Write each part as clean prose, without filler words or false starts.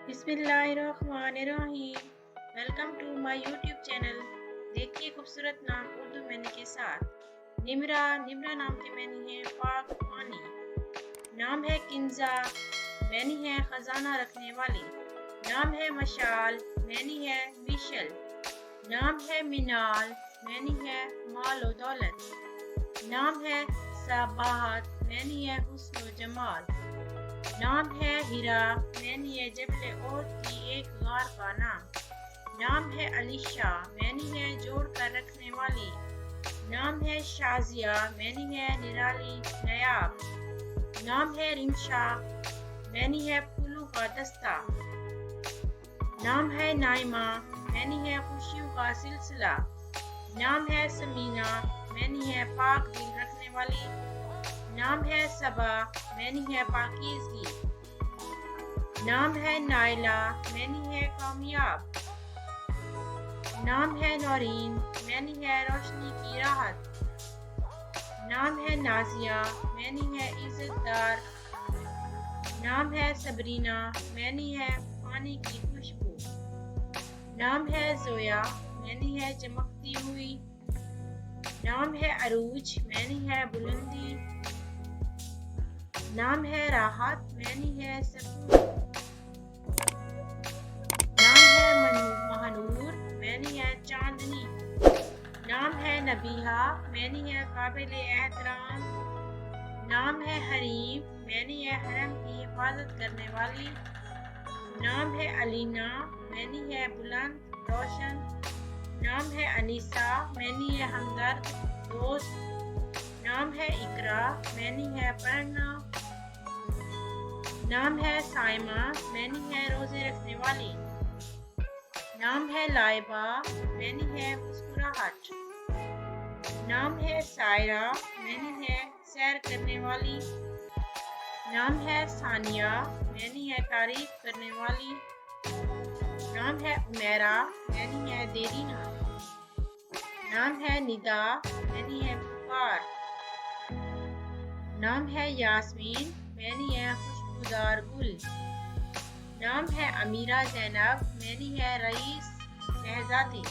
बिस्मिल्लाहिर्रहमानिर्रहीम। Welcome to my YouTube channel. देखिए खूबसूरत नाम उर्दू मैनी के साथ। निमरा निमरा नाम के मैनी है पाक पानी। नाम है किंजा, मैनी है खजाना रखने वाली। नाम है मशाल, मैनी है मिशल। नाम है मिनाल, मैनी है माल व दौलत। नाम है सबाहत, मैनी है हुस्न व जमाल। नाम है हीरा, मैनी है जबल ओद की एक गार का नाम। नाम है अलीशा, मैनी है जोड़ कर रखने वाली। नाम है शाजिया, मैनी है निराली नायाब। नाम है रिमशा, मैनी है फूलों का दस्ता। नाम है नाइमा, मैनी है खुशियों का सिलसिला। नाम है समीना, मैनी है पाक दिल रखने वाली। नाम है सबा, मैनी है पाकीज़गी। नाम है नाइला, मैनी है कामयाब। नाम है नौरीन, मैनी है रोशनी की राहत। नाम है नाजिया, मैनी है इज्जतदार। नाम है सबरीना, मैनी है पानी की खुशबू। नाम है जोया, मैनी है चमकती हुई। नाम है अरूज, मैनी है बुलंदी। नाम है राहत, मैनी है सकून। नाम है महानूर, मैनी है चांदनी। नाम है नबीहा, मैनी है काबिल एहतराम। नाम है हरीम, मैनी है हरम की हिफाजत करने वाली। नाम है अलीना, मैनी है बुलंद रोशन। नाम है अनीसा, मैनी है हमदर्द दोस्त। नाम है इकरा, मैनी है पढ़ना। नाम है साइमा, मैनी है रोजे रखने वाली। नाम है लाइबा, मैनी है मुस्कुराहट। नाम है सायरा, मैनी है सैर करने वाली। नाम है सानिया, मैनी है तारीफ करने वाली। नाम है उमेरा, मैनी है देरीना। नाम है निदा, मैनी है पुकार। नाम है यास्मीन, मैनी है खुशबूदार गुल। नाम है अमीरा जैनब, मैनी है रईस शहजादी।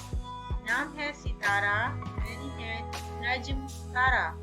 नाम है सितारा, मैनी है नज्म तारा।